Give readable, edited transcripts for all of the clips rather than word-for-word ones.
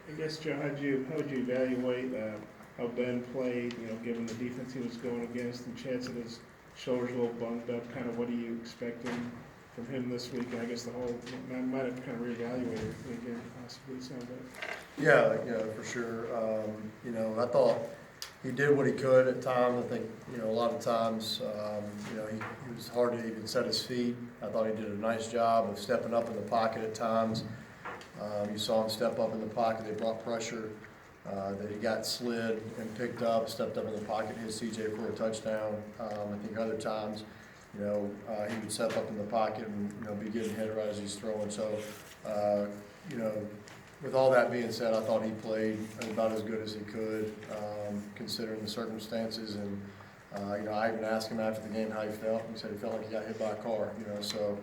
I guess, Joe, how would you evaluate how Ben played, given the defense he was going against, and chance of his shoulders a little bumped up, kind of what are you expecting from him this week? And I guess the whole, might have to kind of reevaluate everything again, possibly, some of it. Yeah, for sure. I thought he did what he could at times. I think, a lot of times, he was hard to even set his feet. I thought he did a nice job of stepping up in the pocket at times. You saw him step up in the pocket. They brought pressure. That he got slid and picked up, stepped up in the pocket, hit CJ for a touchdown. I think other times, he would step up in the pocket and, be getting hit right as he's throwing. So, with all that being said, I thought he played about as good as he could, considering the circumstances. And, I even asked him after the game how he felt. He said he felt like he got hit by a car, So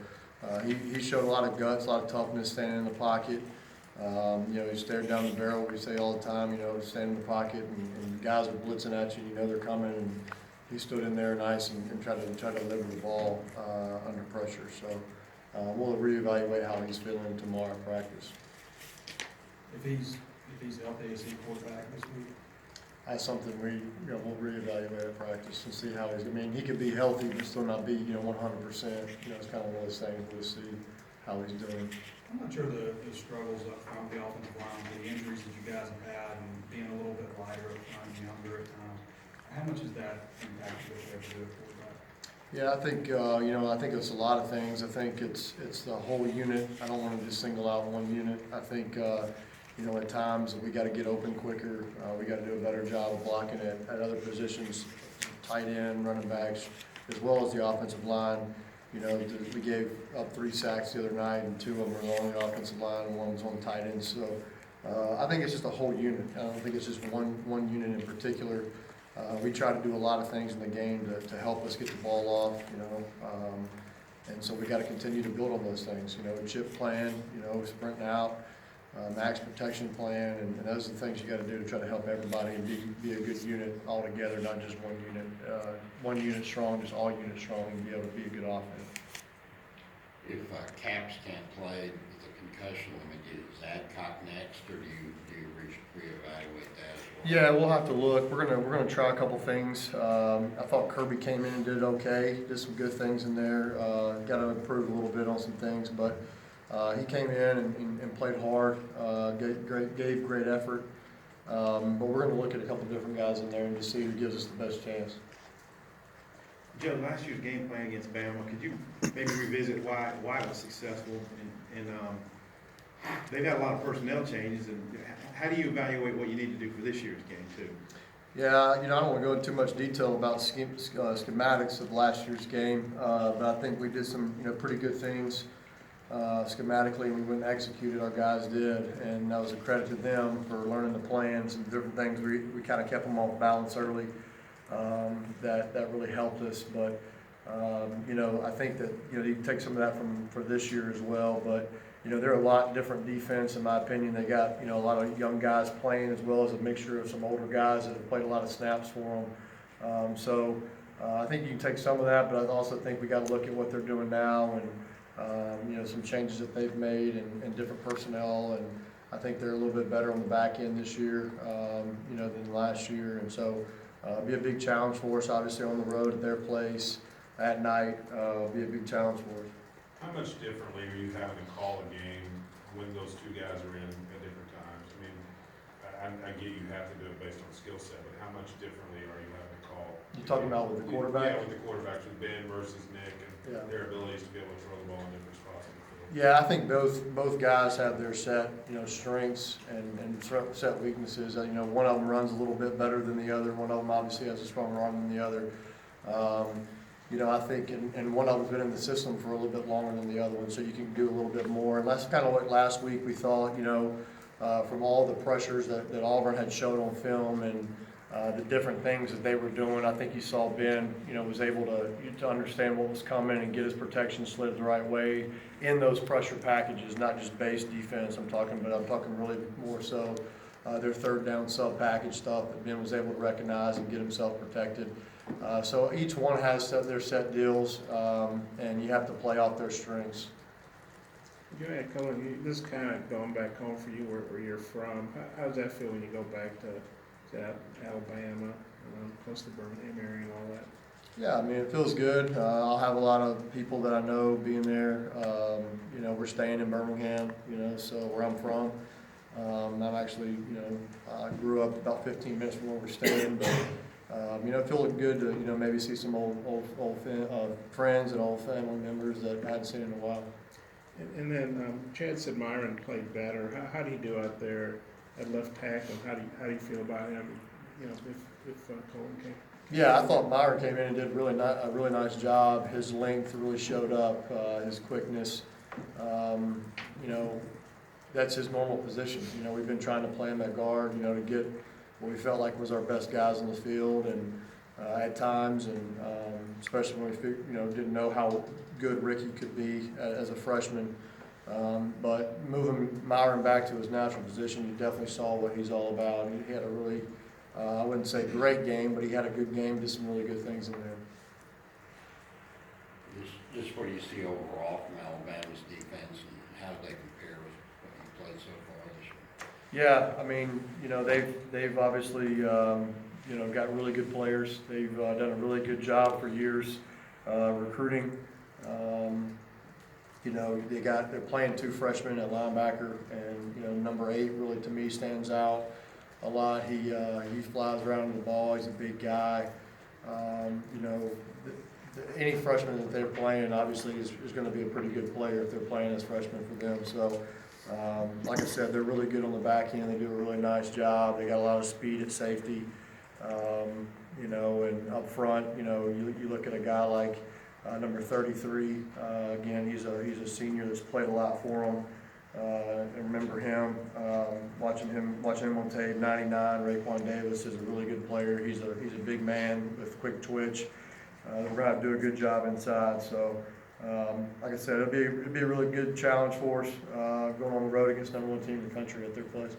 he showed a lot of guts, a lot of toughness standing in the pocket. He stared down the barrel, we say all the time, stand in the pocket, and guys are blitzing at you, they're coming, and he stood in there nice and tried to deliver the ball under pressure. So we'll reevaluate how he's feeling tomorrow at practice. If he's healthy, is he quarterback this week? That's something we'll reevaluate at practice and see how he's. He could be healthy but still not be 100%. It's kind of one of those things we'll see how he's doing. I'm not sure the struggles up front, the offensive line, the injuries that you guys have had, and being a little bit lighter at times, younger at times. How much has that impacted what they're doing for that? Yeah, I think I think it's a lot of things. I think it's the whole unit. I don't want to just single out one unit. I think at times we got to get open quicker. We got to do a better job of blocking at other positions, tight end, running backs, as well as the offensive line. We gave up 3 sacks the other night, and 2 of them were on the offensive line, and 1 was on tight end. So I think it's just a whole unit. I don't think it's just one unit in particular. We try to do a lot of things in the game to help us get the ball off, and so we got to continue to build on those things. Chip plan, sprinting out, max protection plan, and those are the things you got to do to try to help everybody and be a good unit all together, not just one unit. One unit strong, just all units strong, and be able to be a good offense. If Caps can't play with the concussion limit, is Adcock next, or do you reevaluate that as well? Yeah, we'll have to look. We're gonna try a couple things. I thought Kirby came in and did okay, did some good things in there. Got to improve a little bit on some things, but he came in and played hard, gave great effort. But we're going to look at a couple different guys in there and just see who gives us the best chance. Joe, last year's game plan against Bama, could you maybe revisit why it was successful? And they've had a lot of personnel changes, and how do you evaluate what you need to do for this year's game too? Yeah, I don't want to go into too much detail about schematics of last year's game, but I think we did some pretty good things schematically. We went and executed, our guys did, and that was a credit to them for learning the plans and different things. We kind of kept them off balance early. That really helped us, but I think that you can take some of that for this year as well. But they're a lot different defense in my opinion. They got a lot of young guys playing as well as a mixture of some older guys that have played a lot of snaps for them. So I think you can take some of that, but I also think we got to look at what they're doing now and some changes that they've made and different personnel, and I think they're a little bit better on the back end this year than last year, and so. It'll be a big challenge for us, obviously, on the road at their place at night. It'll be a big challenge for us. How much differently are you having to call a game when those 2 guys are in at different times? I get you have to do it based on skill set, but how much differently are you having to call? You talking about with the quarterback? Yeah, with the quarterbacks, with Ben versus Nick, and their abilities to be able to throw the ball in different spots in the field. Yeah, I think both guys have their set, strengths and set weaknesses. One of them runs a little bit better than the other. One of them obviously has a stronger arm than the other. I think, and one of them's been in the system for a little bit longer than the other one, so you can do a little bit more. And that's kind of what last week we thought, from all the pressures that Auburn had showed on film and the different things that they were doing. I think you saw Ben, was able to understand what was coming and get his protection slid the right way in those pressure packages, not just base defense. I'm talking really more so their third down sub package stuff that Ben was able to recognize and get himself protected. So each one has their set deals, and you have to play off their strengths. You had Cullen, this is kind of going back home for you where you're from. How does that feel when you go back to Alabama, close to the Birmingham area and all that? Yeah, I mean, it feels good. I'll have a lot of people that I know being there. You know, we're staying in Birmingham, you know, so where I'm from. I'm actually, you know, I grew up about 15 minutes from where we're staying, but, you know, it feels good to, you know, maybe see some old friends and old family members that I hadn't seen in a while. And then Chad said Myron played better. How do you do out there at left tackle? How do you feel about him? You know, if Colin came. Yeah, I thought Myron came in and did a really nice job. His length really showed up, his quickness. You know, that's his normal position. You know, we've been trying to play him at guard, you know, to get what we felt like was our best guys in the field, and at times, and especially when we you know, didn't know how good Ricky could be as a freshman. But moving Myron back to his natural position, you definitely saw what he's all about. He had a really, I wouldn't say great game, but he had a good game, did some really good things in there. Just what do you see overall from Alabama's defense, and how do they compare with what you played so far this year? Yeah, I mean, you know, they've obviously, you know, got really good players. They've done a really good job for years recruiting. You know, they're playing 2 freshmen at linebacker, and, you know, number 8 really to me stands out a lot. He flies around with the ball. He's a big guy. You know, any freshman that they're playing obviously is going to be a pretty good player if they're playing as freshmen for them. So, like I said, they're really good on the back end. They do a really nice job. They got a lot of speed at safety. You know, and up front, you know, you look at a guy like number 33. Again, he's a senior that's played a lot for them. I remember him, watching him on tape. 99, Raekwon Davis is a really good player. He's a big man with quick twitch. We're going to have to do a good job inside. So, like I said, it'll be a really good challenge for us going on the road against #1 team in the country at their place.